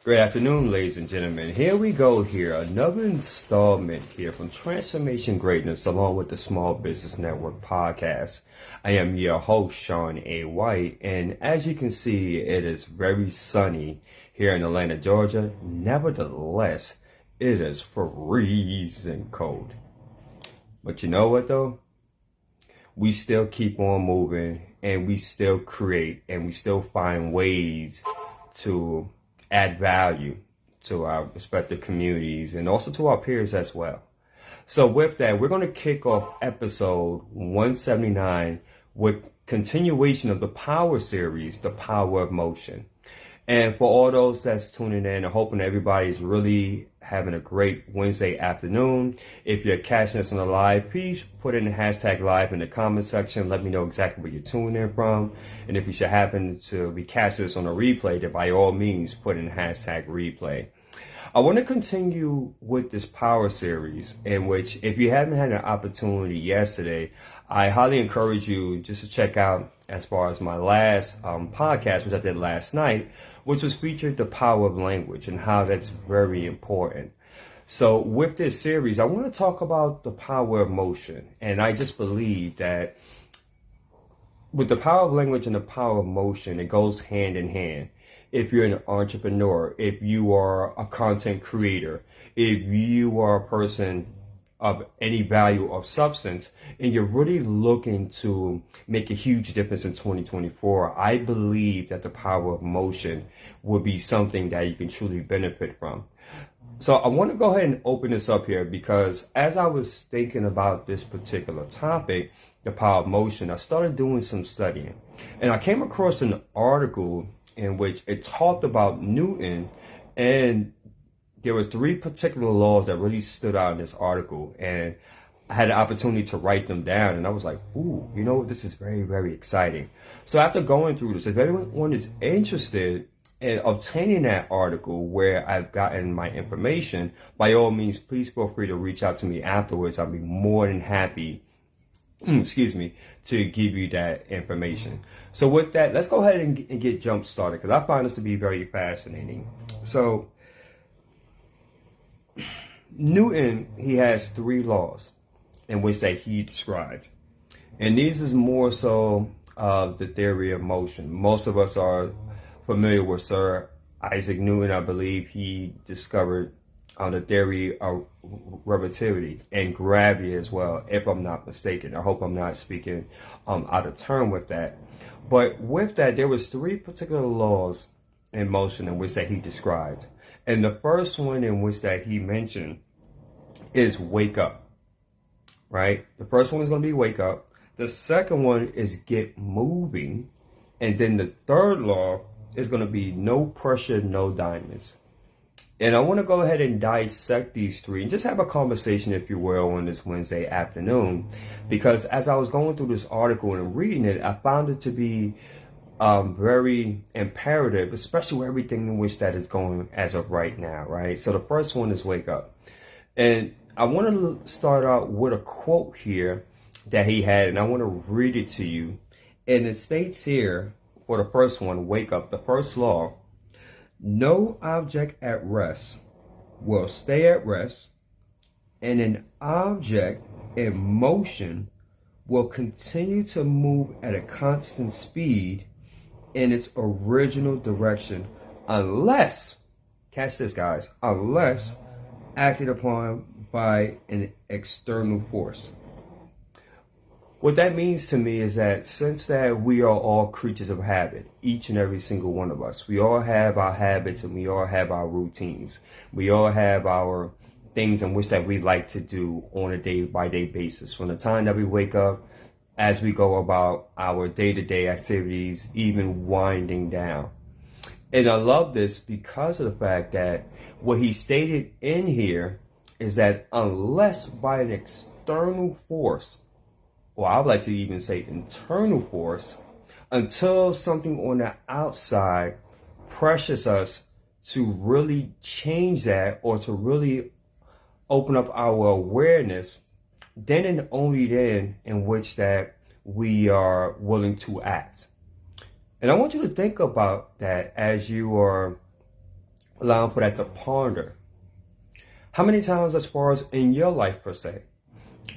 Good afternoon, ladies and gentlemen. Here we go here. Another installment here from Transformation Greatness along with the Small Business Network podcast. I am your host, Shawn A. White, and as you can see, it is very sunny here in Atlanta, Georgia. Nevertheless, it is freezing cold. But you know what though? We still keep on moving and we still create and we still find ways to add value to our respective communities and also to our peers as well. So with that, we're going to kick off episode 179 with continuation of the Power series, The Power of Motion. And for all those that's tuning in, I'm hoping everybody's really having a great Wednesday afternoon. If you're catching us on the live, please put in the hashtag live in the comment section. Let me know exactly where you're tuning in from. And if you should happen to be catching us on a replay, then by all means, put in the hashtag replay. I want to continue with this Power series in which, if you haven't had an opportunity yesterday, I highly encourage you just to check out as far as my last podcast, which I did last night, which was featured the power of language and how that's very important. So with this series, I want to talk about the power of motion. And I just believe that with the power of language and the power of motion, it goes hand in hand. If you're an entrepreneur, if you are a content creator, if you are a person of any value of substance, and you're really looking to make a huge difference in 2024, I believe that the power of motion would be something that you can truly benefit from. So I want to go ahead and open this up here because as I was thinking about this particular topic, the power of motion, I started doing some studying. And I came across an article in which it talked about Newton, and there was 3 particular laws that really stood out in this article, and I had the opportunity to write them down, and I was like, ooh, you know, this is very, very exciting. So after going through this, if anyone is interested in obtaining that article where I've gotten my information, by all means, please feel free to reach out to me afterwards. I'll be more than happy, to give you that information. So with that, let's go ahead and get jump started because I find this to be very fascinating. So Newton, he has 3 laws in which that he described. And these is more so of the theory of motion. Most of us are familiar with Sir Isaac Newton. I believe he discovered the theory of relativity and gravity as well, if I'm not mistaken. I hope I'm not speaking out of turn with that. But with that, there was 3 particular laws in motion in which that he described. And the first one in which that he mentioned is wake up, right? The first one is going to be wake up. The second one is get moving. And then the third law is going to be no pressure, no diamonds. And I want to go ahead and dissect these 3 and just have a conversation, if you will, on this Wednesday afternoon. Because as I was going through this article and reading it, I found it to be very imperative, especially with everything in which that is going as of right now, right? So the first one is wake up. And I want to start out with a quote here that he had, and I want to read it to you. And it states here, for the first one, wake up, the first law: no object at rest will stay at rest, and an object in motion will continue to move at a constant speed in its original direction unless, catch this guys, unless acted upon by an external force. What that means to me is that since that we are all creatures of habit, each and every single one of us, we all have our habits and we all have our routines. We all have our things in which that we like to do on a day-by-day basis. From the time that we wake up, as we go about our day-to-day activities, even winding down. And I love this because of the fact that what he stated in here is that unless by an external force, or I would like to even say internal force, until something on the outside pressures us to really change that or to really open up our awareness, then and only then in which that we are willing to act. And I want you to think about that as you are allowing for that to ponder. How many times, as far as in your life per se,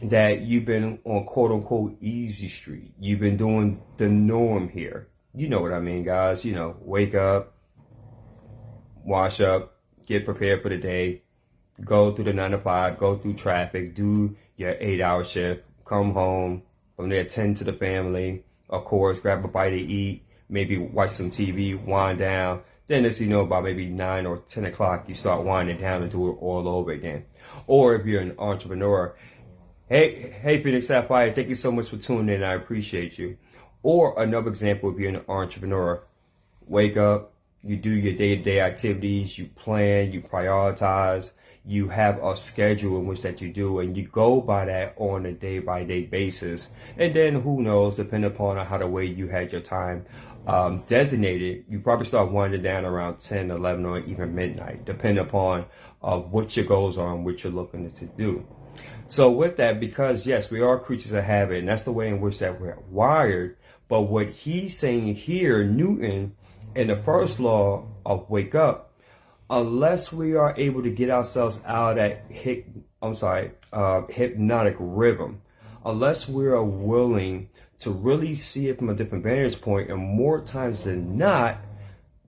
that you've been on quote unquote easy street? You've been doing the norm here. You know what I mean, guys. Wake up, wash up, get prepared for the day, go through the 9 to 5, go through traffic, do your 8-hour shift, come home, from there tend to the family, of course, grab a bite to eat, maybe watch some TV, wind down. Then as you know, about maybe 9 or 10 o'clock, you start winding down and do it all over again. Or if you're an entrepreneur, hey Phoenix Sapphire, thank you so much for tuning in. I appreciate you. Or another example, if you're an entrepreneur, wake up, you do your day-to-day activities, you plan, you prioritize, you have a schedule in which that you do, and you go by that on a day-by-day basis. And then who knows, depending upon how the way you had your time designated, you probably start winding down around 10, 11, or even midnight, depending upon what your goals are and what you're looking to do. So with that, because yes, we are creatures of habit, and that's the way in which that we're wired. But what he's saying here, Newton, in the first law of wake up, unless we are able to get ourselves out of that hypnotic rhythm, unless we are willing to really see it from a different vantage point, and more times than not,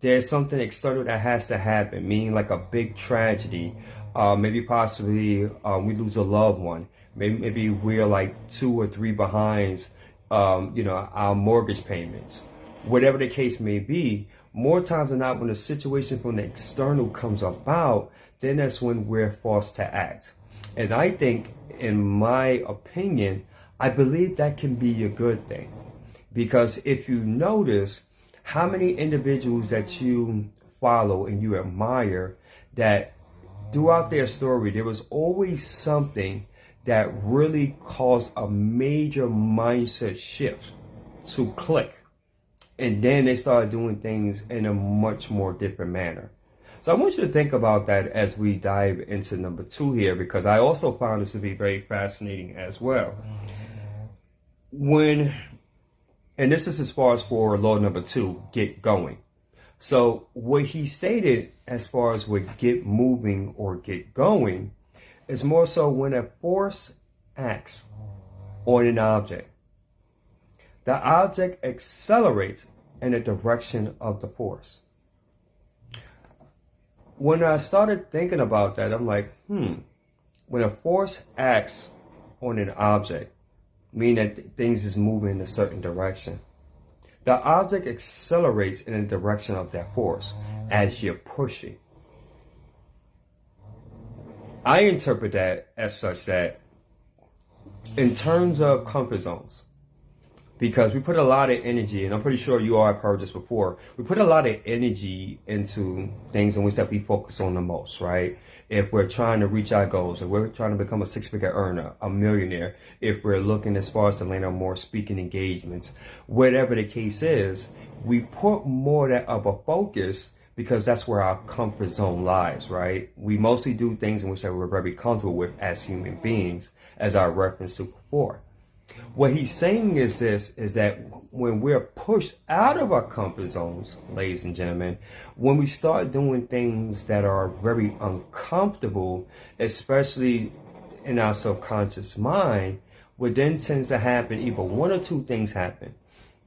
there's something external that has to happen, meaning like a big tragedy. Maybe possibly we lose a loved one. Maybe we're like 2 or 3 behinds, our mortgage payments. Whatever the case may be, more times than not, when a situation from the external comes about, then that's when we're forced to act. And I think, in my opinion, I believe that can be a good thing. Because if you notice how many individuals that you follow and you admire, that throughout their story, there was always something that really caused a major mindset shift to click. And then they started doing things in a much more different manner. So I want you to think about that as we dive into number 2 here, because I also found this to be very fascinating as well. And this is as far as for law number 2, get going. So what he stated as far as with get moving or get going is more so when a force acts on an object, the object accelerates in the direction of the force. When I started thinking about that, I'm like, when a force acts on an object, meaning that things is moving in a certain direction, the object accelerates in the direction of that force as you're pushing. I interpret that as such that in terms of comfort zones, because we put a lot of energy, and I'm pretty sure you all have heard this before, we put a lot of energy into things in which that we focus on the most, right? If we're trying to reach our goals, if we're trying to become a 6-figure earner, a millionaire, if we're looking as far as to land on more speaking engagements, whatever the case is, we put more of a focus because that's where our comfort zone lies, right? We mostly do things in which that we're very comfortable with as human beings, as I referenced to before. What he's saying is that when we're pushed out of our comfort zones, ladies and gentlemen, when we start doing things that are very uncomfortable, especially in our subconscious mind, what then tends to happen, either one or 2 things happen.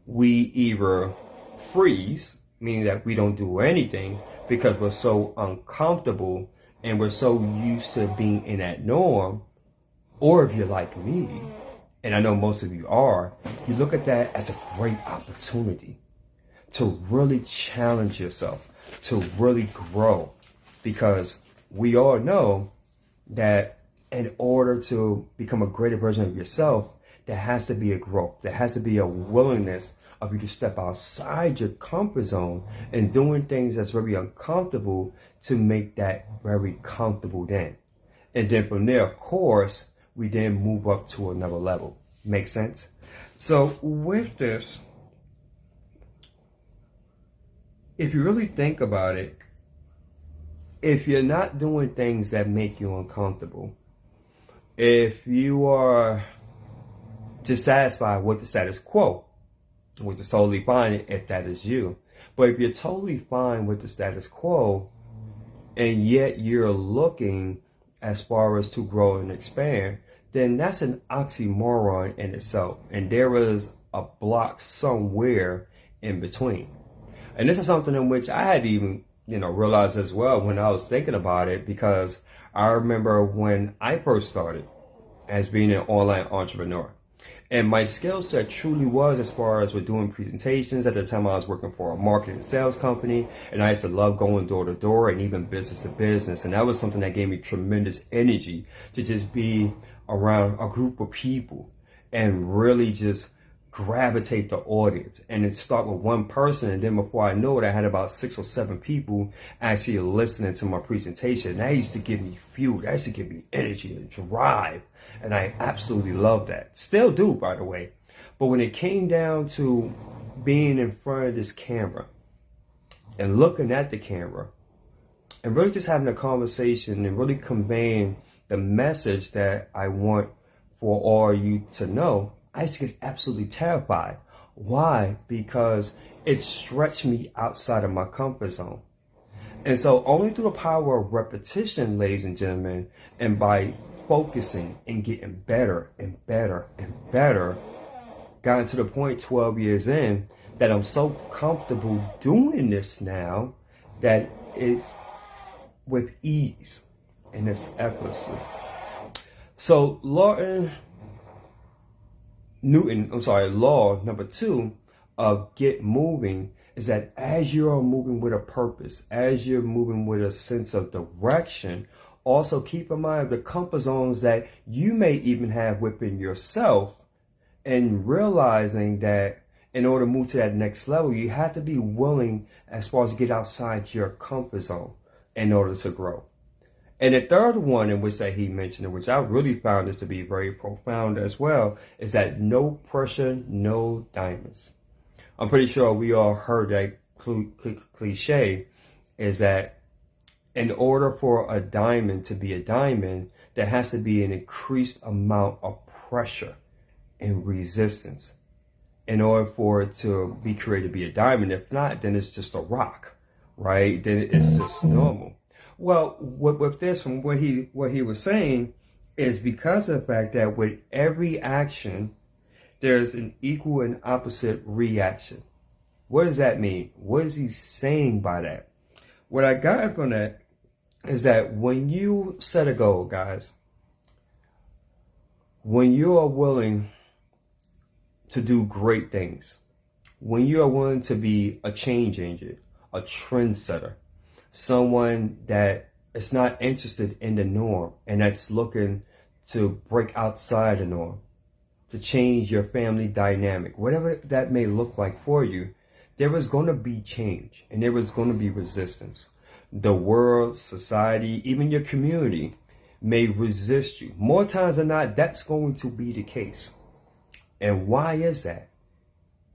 We either freeze, meaning that we don't do anything because we're so uncomfortable and we're so used to being in that norm, or if you're like me, and I know most of you are, you look at that as a great opportunity to really challenge yourself, to really grow. Because we all know that in order to become a greater version of yourself, there has to be a growth. There has to be a willingness of you to step outside your comfort zone and doing things that's very uncomfortable to make that very comfortable then. And then from there, of course, we then move up to another level. Make sense? So with this, if you really think about it, if you're not doing things that make you uncomfortable, if you are dissatisfied with the status quo, which is totally fine if that is you, but if you're totally fine with the status quo, and yet you're looking as far as to grow and expand, then that's an oxymoron in itself. And there is a block somewhere in between. And this is something in which I had to even, realize as well when I was thinking about it, because I remember when I first started as being an online entrepreneur. And my skill set truly was as far as with doing presentations. At the time I was working for a marketing and sales company, and I used to love going door to door and even business to business. And that was something that gave me tremendous energy to just be around a group of people and really just gravitate the audience. And it start with one person, and then before I know it, I had about 6 or 7 people actually listening to my presentation. That used to give me fuel. That used to give me energy and drive. And I absolutely love that. Still do, by the way. But when it came down to being in front of this camera and looking at the camera and really just having a conversation and really conveying the message that I want for all you to know, I used to get absolutely terrified. Why? Because it stretched me outside of my comfort zone. And so only through the power of repetition, ladies and gentlemen, and by focusing and getting better and better and better, gotten to the point 12 years in that I'm so comfortable doing this now that it's with ease and it's effortlessly. So law number 2 of get moving is that as you're moving with a purpose, as you're moving with a sense of direction, also keep in mind the comfort zones that you may even have within yourself, and realizing that in order to move to that next level, you have to be willing as far as to get outside your comfort zone in order to grow. And the third one in which that he mentioned, in which I really found this to be very profound as well, is that no pressure, no diamonds. I'm pretty sure we all heard that cliche, is that in order for a diamond to be a diamond, there has to be an increased amount of pressure and resistance in order for it to be created to be a diamond. If not, then it's just a rock, right? Then it's just normal. Well, with this, from what he was saying, is because of the fact that with every action, there's an equal and opposite reaction. What does that mean? What is he saying by that? What I got from that is that when you set a goal, guys, when you are willing to do great things, when you are willing to be a change agent, a trendsetter, someone that is not interested in the norm and that's looking to break outside the norm, to change your family dynamic, whatever that may look like for you, there is going to be change and there is going to be resistance. The world, society, even your community may resist you. More times than not, that's going to be the case. And why is that?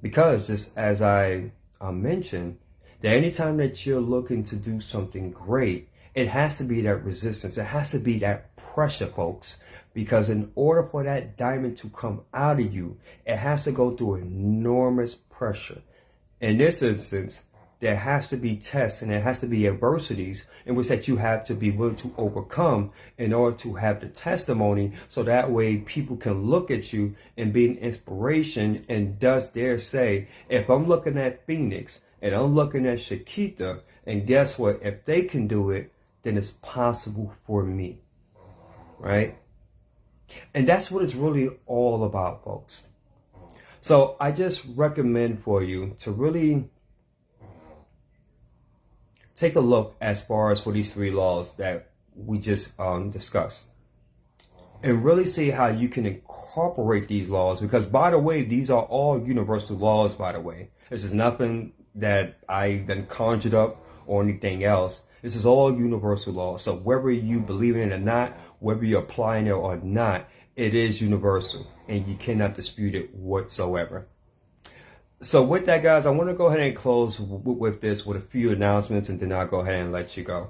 Because, just as I mentioned, that anytime that you're looking to do something great, it has to be that resistance. It has to be that pressure, folks. Because in order for that diamond to come out of you, it has to go through enormous pressure. In this instance, there has to be tests and there has to be adversities in which that you have to be willing to overcome in order to have the testimony, so that way people can look at you and be an inspiration and thus dare say, if I'm looking at Phoenix and I'm looking at Shakita, and guess what? If they can do it, then it's possible for me, right? And that's what it's really all about, folks. So I just recommend for you to really take a look as far as for these 3 laws that we just discussed, and really see how you can incorporate these laws. Because, by the way, these are all universal laws, by the way. This is nothing that I then conjured up or anything else. This is all universal laws. So whether you believe in it or not, whether you're applying it or not, it is universal and you cannot dispute it whatsoever. So with that, guys, I want to go ahead and close with this with a few announcements, and then I'll go ahead and let you go.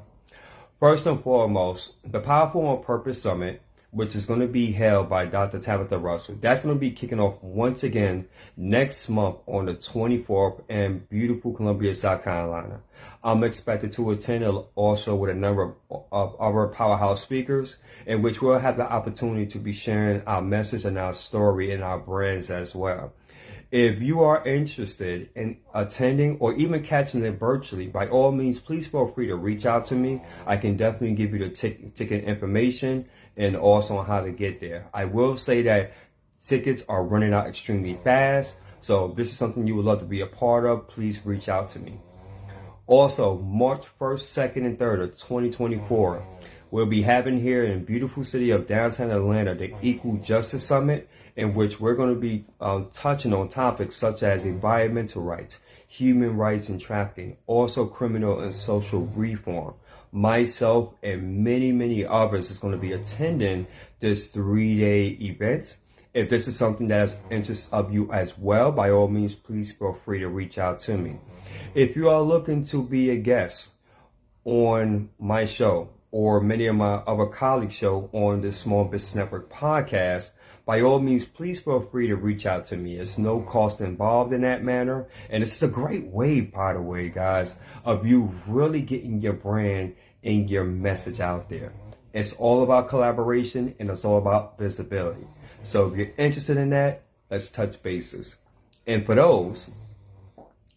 First and foremost, the Powerful on Purpose Summit, which is going to be held by Dr. Tabitha Russell. That's going to be kicking off once again next month on the 24th in beautiful Columbia, South Carolina. I'm expected to attend also with a number of other powerhouse speakers, in which we'll have the opportunity to be sharing our message and our story and our brands as well. If you are interested in attending or even catching it virtually, by all means, please feel free to reach out to me. I can definitely give you the ticket information and also on how to get there. I will say that tickets are running out extremely fast. So if this is something you would love to be a part of, please reach out to me. Also, March 1st, 2nd, and 3rd of 2024, we'll be having here in beautiful city of downtown Atlanta, the Equal Justice Summit, in which we're going to be touching on topics such as environmental rights, human rights and trafficking, also criminal and social reform. Myself and many, many others is going to be attending this 3-day event. If this is something that is interest of you as well, by all means, please feel free to reach out to me. If you are looking to be a guest on my show or many of my other colleagues' show on the Small Business Network podcast, by all means, please feel free to reach out to me. It's no cost involved in that manner. And this is a great way, by the way, guys, of you really getting your brand and your message out there. It's all about collaboration and it's all about visibility. So if you're interested in that, let's touch bases. And for those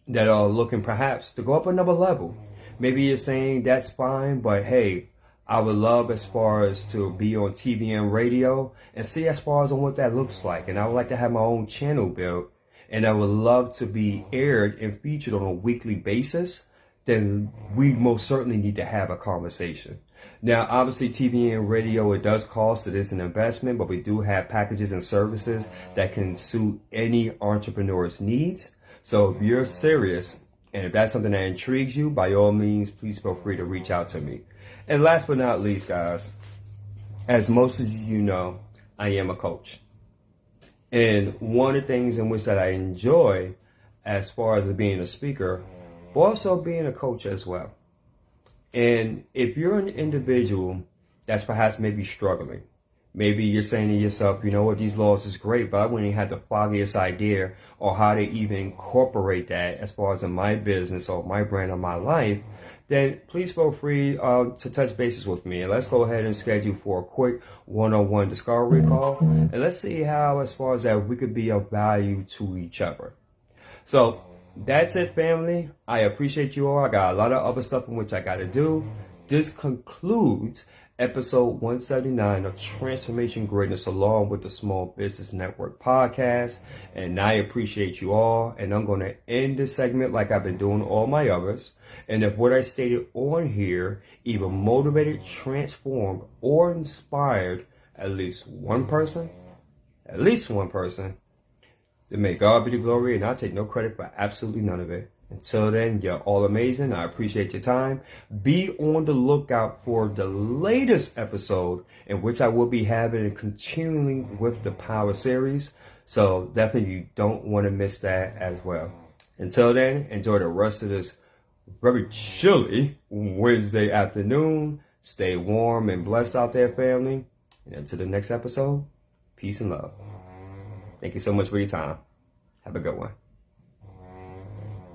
that are looking perhaps to go up another level, maybe you're saying that's fine, but hey, I would love as far as to be on TV and radio and see as far as on what that looks like. And I would like to have my own channel built and I would love to be aired and featured on a weekly basis. Then we most certainly need to have a conversation. Now, obviously, TV and radio, it does cost. It is an investment, but we do have packages and services that can suit any entrepreneur's needs. So if you're serious and if that's something that intrigues you, by all means, please feel free to reach out to me. And last but not least, guys, as most of you know, I am a coach. And one of the things in which that I enjoy as far as being a speaker, but also being a coach as well. And if you're an individual that's perhaps maybe struggling, maybe you're saying to yourself, you know what, these laws is great, but I wouldn't even have the foggiest idea or how to even incorporate that as far as in my business or my brand or my life, then please feel free to touch bases with me. And let's go ahead and schedule for a quick one-on-one discovery call. And let's see how, as far as that, we could be of value to each other. So that's it, family. I appreciate you all. I got a lot of other stuff in which I got to do. This concludes episode 179 of Transformation Greatness along with the Small Business Network podcast. And I appreciate you all. And I'm going to end this segment like I've been doing all my others. And if what I stated on here either motivated, transformed, or inspired at least one person, then may God be the glory, and I take no credit for absolutely none of it. Until then, you're all amazing. I appreciate your time. Be on the lookout for the latest episode in which I will be having and continuing with the Power series. So definitely you don't want to miss that as well. Until then, enjoy the rest of this very chilly Wednesday afternoon. Stay warm and blessed out there, family. And until the next episode, peace and love. Thank you so much for your time. Have a good one.